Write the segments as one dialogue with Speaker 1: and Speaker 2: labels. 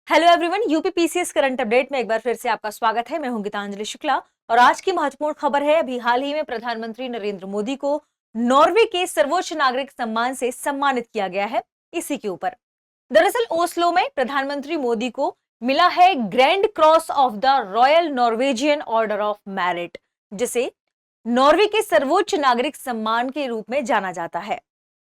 Speaker 1: Hello everyone, UP PCS current update में एक बार फिर से आपका स्वागत है। मैं हूं गीतांजलि शुक्ला और आज की महत्वपूर्ण खबर है। अभी हाल ही में प्रधानमंत्री नरेंद्र मोदी को नॉर्वे के सर्वोच्च नागरिक सम्मान से सम्मानित किया गया है। इसी के ऊपर दरअसल ओस्लो में प्रधानमंत्री मोदी को मिला है grand Cross of the Royal Norwegian Order of merit, जिसे नॉर्वे के सर्वोच्च नागरिक सम्मान के रूप में जाना जाता है।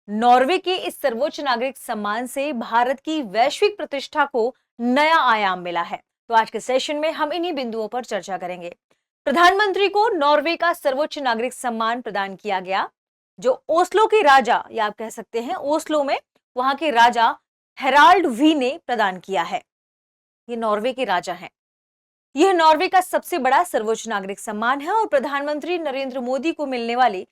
Speaker 1: नॉर्वे के इस सर्वोच्च नागरिक सम्मान से भारत की वैश्विक प्रतिष्ठा को नया आयाम मिला है। तो आज के सेशन में हम इन्हीं बिंदुओं पर चर्चा करेंगे। प्रधानमंत्री को नॉर्वे का सर्वोच्च नागरिक सम्मान प्रदान किया गया, जो ओस्लो के राजा, या आप कह सकते हैं ओस्लो में वहां के राजा हेराल्ड वी ने प्रदान किया है। ये नॉर्वे के राजा हैं। यह नॉर्वे का सबसे बड़ा सर्वोच्च नागरिक सम्मान है और प्रधानमंत्री नरेंद्र मोदी को मिलने वाले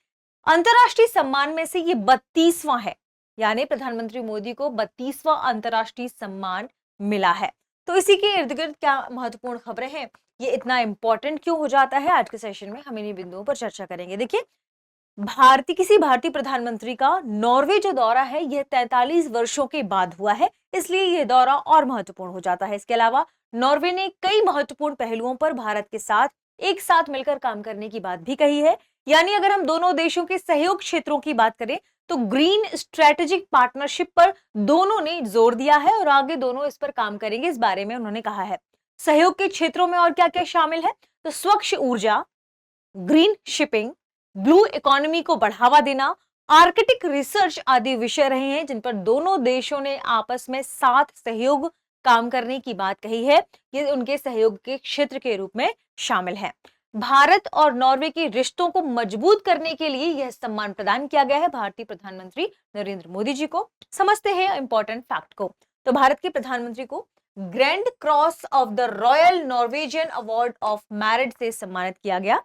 Speaker 1: अंतर्राष्ट्रीय सम्मान में से ये 32वां है। यानी प्रधानमंत्री मोदी को 32वां अंतर्राष्ट्रीय सम्मान मिला है। तो इसी के इर्द गिर्द क्या महत्वपूर्ण खबरें हैं, ये इतना इंपॉर्टेंट क्यों हो जाता है, आज के सेशन में हम इन्हीं बिंदुओं पर चर्चा करेंगे। देखिए, किसी भारतीय प्रधानमंत्री का नॉर्वे जो दौरा है यह 43 वर्षों के बाद हुआ है, इसलिए यह दौरा और महत्वपूर्ण हो जाता है। इसके अलावा नॉर्वे ने कई महत्वपूर्ण पहलुओं पर भारत के साथ एक साथ मिलकर काम करने की बात भी कही है। यानी अगर हम दोनों देशों के सहयोग क्षेत्रों की बात करें तो ग्रीन स्ट्रेटेजिक पार्टनरशिप पर दोनों ने जोर दिया है और आगे दोनों इस पर काम करेंगे, इस बारे में उन्होंने कहा है। सहयोग के क्षेत्रों में और क्या क्या शामिल है, तो स्वच्छ ऊर्जा, ग्रीन शिपिंग, ब्लू इकोनॉमी को बढ़ावा देना, आर्कटिक रिसर्च आदि विषय रहे हैं जिन पर दोनों देशों ने आपस में साथ सहयोग काम करने की बात कही है। ये उनके सहयोग के क्षेत्र के रूप में शामिल है। भारत और नॉर्वे के रिश्तों को मजबूत करने के लिए यह सम्मान प्रदान किया गया है भारतीय प्रधानमंत्री नरेंद्र मोदी जी को। समझते हैं इंपॉर्टेंट फैक्ट को। तो भारत के प्रधानमंत्री को grand Cross of the Royal Norwegian award of merit से सम्मानित किया गया।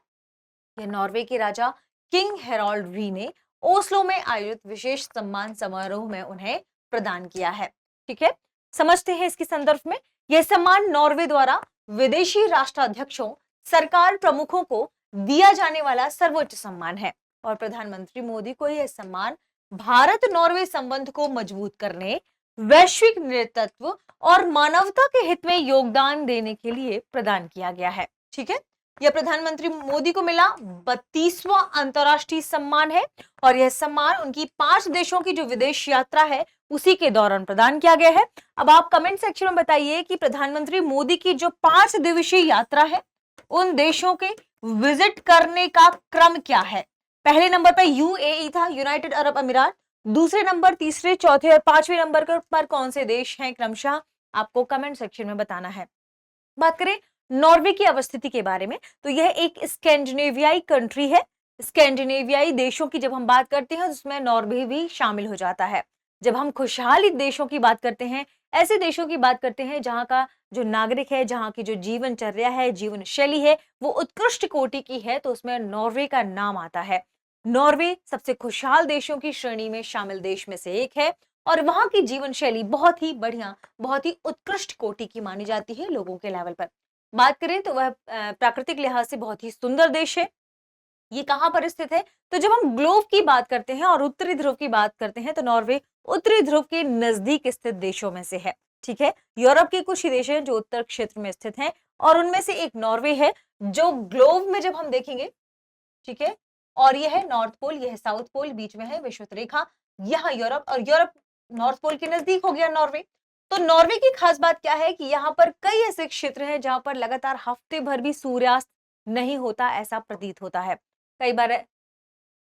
Speaker 1: यह नॉर्वे के राजा किंग हेराल्ड वी ने ओस्लो में आयोजित विशेष सम्मान समारोह में उन्हें प्रदान किया है। ठीक है, समझते हैं इसके संदर्भ में। यह सम्मान नॉर्वे द्वारा विदेशी राष्ट्राध्यक्षों, सरकार प्रमुखों को दिया जाने वाला सर्वोच्च सम्मान है और प्रधानमंत्री मोदी को यह सम्मान भारत नॉर्वे संबंध को मजबूत करने, वैश्विक नेतृत्व और मानवता के हित में योगदान देने के लिए प्रदान किया गया है। ठीक है, यह प्रधानमंत्री मोदी को मिला 32वां अंतर्राष्ट्रीय सम्मान है और यह सम्मान उनकी 5 देशों की जो विदेश यात्रा है उसी के दौरान प्रदान किया गया है। अब आप कमेंट सेक्शन में बताइए कि प्रधानमंत्री मोदी की जो 5 दिवसीय यात्रा है उन देशों के विजिट करने का क्रम क्या है। पहले नंबर पर यूएई था, यूनाइटेड अरब अमीरात। दूसरे नंबर, तीसरे, चौथे और 5वें नंबर पर कौन से देश हैं क्रमशः, आपको कमेंट सेक्शन में बताना है। बात करें नॉर्वे की अवस्थिति के बारे में, तो यह एक स्कैंडिनेवियाई कंट्री है। स्कैंडिनेवियाई देशों की जब हम बात करते हैं उसमें नॉर्वे भी शामिल हो जाता है। जब हम खुशहाली देशों की बात करते हैं, ऐसे देशों की बात करते हैं जहां का जो नागरिक है, जहां की जो जीवनचर्या है, जीवन शैली है, वो उत्कृष्ट कोटि की है, तो उसमें नॉर्वे का नाम आता है। नॉर्वे सबसे खुशहाल देशों की श्रेणी में शामिल देश में से एक है और वहां की जीवन शैली बहुत ही बढ़िया, बहुत ही उत्कृष्ट कोटि की मानी जाती है लोगों के लेवल पर। बात करें तो वह प्राकृतिक लिहाज से बहुत ही सुंदर देश है। ये कहां पर स्थित है, तो जब हम ग्लोब की बात करते हैं और उत्तरी ध्रुव की बात करते हैं तो नॉर्वे उत्तरी ध्रुव के नजदीक स्थित देशों में से है। ठीक है, यूरोप के कुछ ही देश हैं जो उत्तर क्षेत्र में स्थित हैं और उनमें से एक नॉर्वे है जो ग्लोब में जब हम देखेंगे, ठीक है, और यह है नॉर्थ पोल, यह साउथ पोल, बीच में है विषुवत रेखा, यह यूरोप, और यूरोप नॉर्थ पोल के नजदीक हो गया नॉर्वे। तो नॉर्वे की खास बात क्या है कि यहाँ पर कई ऐसे क्षेत्र हैं जहां पर लगातार हफ्ते भर भी सूर्यास्त नहीं होता, ऐसा प्रतीत होता है। कई बार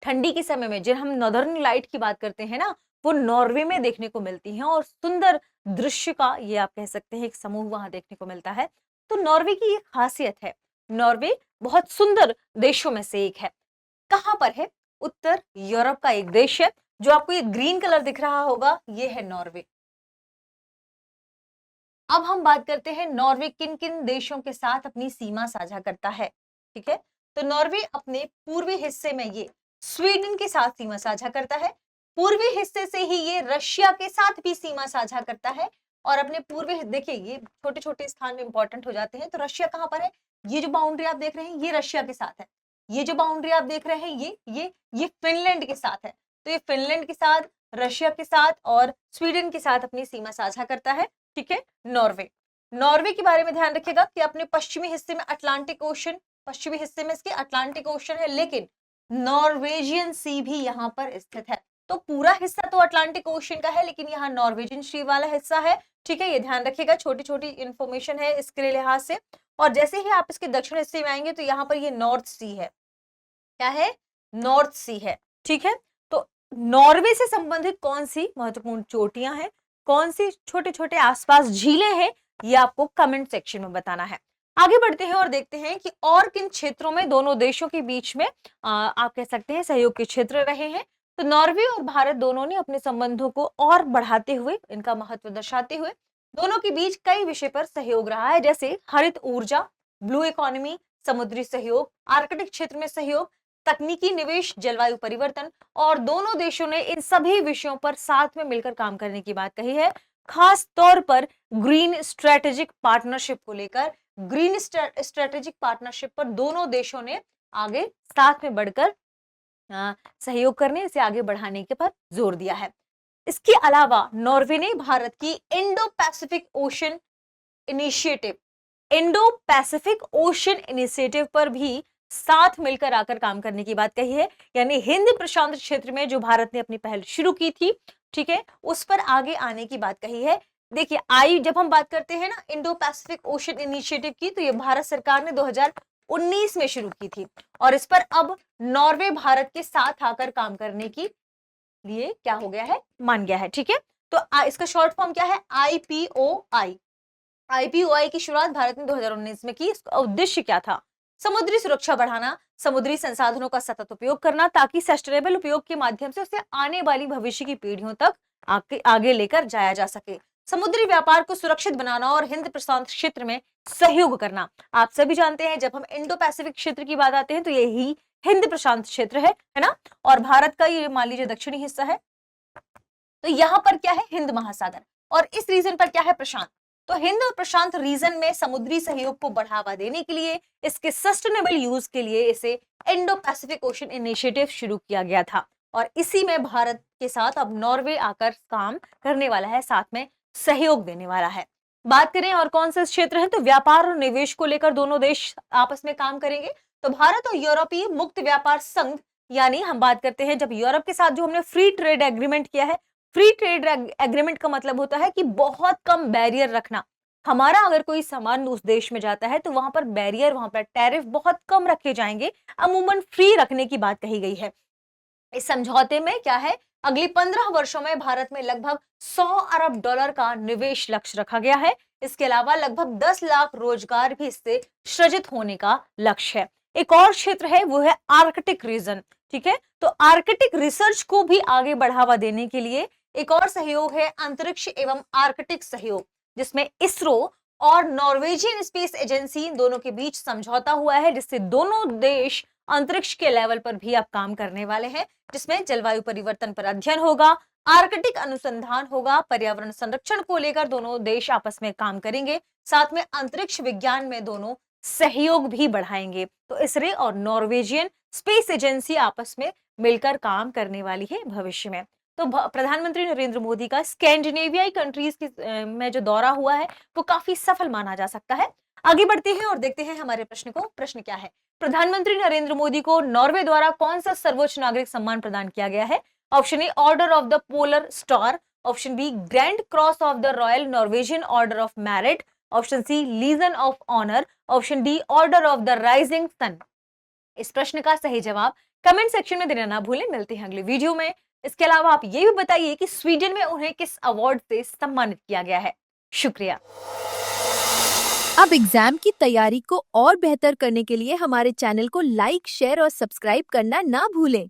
Speaker 1: ठंडी के समय में जब हम नॉर्दर्न लाइट की बात करते हैं ना, वो नॉर्वे में देखने को मिलती हैं और सुंदर दृश्य का, ये आप कह सकते हैं, एक समूह वहां देखने को मिलता है। तो नॉर्वे की ये खासियत है, नॉर्वे बहुत सुंदर देशों में से एक है। कहां पर है, उत्तर यूरोप का एक देश है। जो आपको ये ग्रीन कलर दिख रहा होगा, ये है नॉर्वे। अब हम बात करते हैं नॉर्वे किन किन देशों के साथ अपनी सीमा साझा करता है। ठीक है, तो नॉर्वे अपने पूर्वी हिस्से में ये स्वीडन के साथ सीमा साझा करता है। पूर्वी हिस्से से ही ये रशिया के साथ भी सीमा साझा करता है और अपने पूर्वी, देखिए ये छोटे छोटे स्थान इंपॉर्टेंट हो जाते हैं। तो रशिया कहां पर है, ये जो बाउंड्री आप देख रहे हैं ये रशिया के साथ है। ये जो बाउंड्री आप देख रहे हैं ये फिनलैंड के साथ है। तो ये फिनलैंड के साथ, रशिया के साथ और स्वीडन के साथ अपनी सीमा साझा करता है। ठीक है, नॉर्वे। नॉर्वे के बारे में ध्यान रखिएगा कि अपने पश्चिमी हिस्से में अटलांटिक ओशन, पश्चिमी हिस्से में इसके अटलांटिक ओशन है, लेकिन नॉर्वेजियन सी भी यहाँ पर स्थित है। तो पूरा हिस्सा तो अटलांटिक ओशन का है, लेकिन यहाँ नॉर्वेजियन सी वाला हिस्सा है। ठीक है, ये ध्यान रखिएगा, छोटी छोटी इंफॉर्मेशन है इसके लिहाज से। और जैसे ही आप इसके दक्षिण हिस्से में आएंगे तो यहाँ पर ये नॉर्थ सी है। क्या है? नॉर्थ सी है। ठीक है, तो नॉर्वे से संबंधित कौन सी महत्वपूर्ण चोटियां हैं, कौन सी छोटे छोटे आसपास झीलें हैं, ये आपको कमेंट सेक्शन में बताना है। आगे बढ़ते हैं और देखते हैं कि और किन क्षेत्रों में दोनों देशों के बीच में आप कह सकते हैं सहयोग के क्षेत्र रहे हैं। तो नॉर्वे और भारत दोनों ने अपने संबंधों को और बढ़ाते हुए, इनका महत्व दर्शाते हुए, दोनों के बीच कई विषय पर सहयोग रहा है, जैसे हरित ऊर्जा, ब्लू इकोनॉमी, समुद्री सहयोग, आर्कटिक क्षेत्र में सहयोग, तकनीकी निवेश, जलवायु परिवर्तन, और दोनों देशों ने इन सभी विषयों पर साथ में मिलकर काम करने की बात कही है। खास तौर पर ग्रीन स्ट्रेटेजिक पार्टनरशिप को लेकर, ग्रीन स्ट्रेटेजिक पार्टनरशिप पर दोनों देशों ने आगे साथ में बढ़कर सहयोग करने, इसे आगे बढ़ाने के पर जोर दिया है। इसके अलावा नॉर्वे ने भारत की Indo Pacific ocean initiative, Indo Pacific ocean initiative पर भी साथ मिलकर आकर काम करने की बात कही है। यानी हिंद प्रशांत क्षेत्र में जो भारत ने अपनी पहल शुरू की थी, ठीक है, उस पर आगे आने की बात कही है। देखिए, जब हम बात करते हैं ना इंडो पैसिफिक ओशन इनिशिएटिव की, तो ये भारत सरकार ने 2019 में शुरू की थी, और इस पर अब नॉर्वे भारत के साथ आकर काम करने की लिए क्या हो गया है, मान गया है। ठीक है, तो इसका शॉर्ट फॉर्म क्या है? IPOI। IPOI की शुरुआत भारत ने 2019 में की। इसका उद्देश्य क्या था? समुद्री सुरक्षा बढ़ाना, समुद्री संसाधनों का सतत उपयोग करना, ताकि सस्टेनेबल उपयोग के माध्यम से उसे आने वाली भविष्य की पीढ़ियों तक आगे लेकर जाया जा सके। समुद्री व्यापार को सुरक्षित बनाना और हिंद प्रशांत क्षेत्र में सहयोग करना। आप सभी जानते हैं, जब हम इंडो पैसिफिक क्षेत्र की बात आते हैं तो यही हिंद प्रशांत क्षेत्र है ना, और भारत का ये मान लीजिए दक्षिणी हिस्सा है। तो यहाँ पर क्या है? हिंद महासागर, और इस रीजन पर क्या है? प्रशांत। तो हिंद और प्रशांत रीजन में समुद्री सहयोग को बढ़ावा देने के लिए, इसके सस्टेनेबल यूज के लिए इसे इंडो पैसिफिक ओशन इनिशिएटिव शुरू किया गया था, और इसी में भारत के साथ अब नॉर्वे आकर काम करने वाला है, साथ में सहयोग देने वाला है। बात करें और कौन से क्षेत्र है, तो व्यापार और निवेश को लेकर दोनों देश आपस में काम करेंगे। तो भारत और यूरोपीय मुक्त व्यापार संघ, यानी हम बात करते हैं जब यूरोप के साथ जो हमने फ्री ट्रेड एग्रीमेंट किया है, फ्री ट्रेड एग्रीमेंट का मतलब होता है कि बहुत कम बैरियर रखना। हमारा अगर कोई सामान उस देश में जाता है तो वहां पर बैरियर, वहां पर टैरिफ बहुत कम रखे जाएंगे, अमूमन फ्री रखने की बात कही गई है। इस समझौते में क्या है? अगले 15 वर्षों में भारत में लगभग 100 अरब डॉलर का निवेश लक्ष्य रखा गया है। इसके अलावा लगभग 10 लाख रोजगार भी इससे सृजित होने का लक्ष्य है। एक और क्षेत्र है, वो है आर्कटिक रीजन। ठीक है, तो आर्कटिक रिसर्च को भी आगे बढ़ावा देने के लिए एक और सहयोग है, अंतरिक्ष एवं आर्कटिक सहयोग, जिसमें इसरो और नॉर्वेजियन स्पेस एजेंसी, इन दोनों के बीच समझौता हुआ है, जिससे दोनों देश अंतरिक्ष के लेवल पर भी अब काम करने वाले हैं, जिसमें जलवायु परिवर्तन पर अध्ययन होगा, आर्कटिक अनुसंधान होगा, पर्यावरण संरक्षण को लेकर दोनों देश आपस में काम करेंगे, साथ में अंतरिक्ष विज्ञान में दोनों सहयोग भी बढ़ाएंगे। तो इसरो और नॉर्वेजियन स्पेस एजेंसी आपस में मिलकर काम करने वाली है भविष्य में। तो प्रधानमंत्री नरेंद्र मोदी का स्कैंडिनेवियाई कंट्रीज में जो दौरा हुआ है वो काफी सफल माना जा सकता है। आगे बढ़ते हैं और देखते हैं हमारे प्रश्न को। प्रश्न क्या है? प्रधानमंत्री नरेंद्र मोदी को नॉर्वे द्वारा कौन सा सर्वोच्च नागरिक सम्मान प्रदान किया गया है? Option A, Order of the Polar Star. Option B, Grand Cross of the Royal Norwegian Order of Merit. Option C, Legion of Honour. Option D, Order of the Rising Sun. इस प्रश्न का सही जवाब कमेंट सेक्शन में देना ना भूलें। मिलते हैं अगले वीडियो में। इसके अलावा आप ये भी बताइए कि स्वीडन में उन्हें किस अवार्ड से सम्मानित किया गया है। शुक्रिया।
Speaker 2: अब एग्जाम की तैयारी को और बेहतर करने के लिए हमारे चैनल को लाइक, शेयर और सब्सक्राइब करना ना भूलें।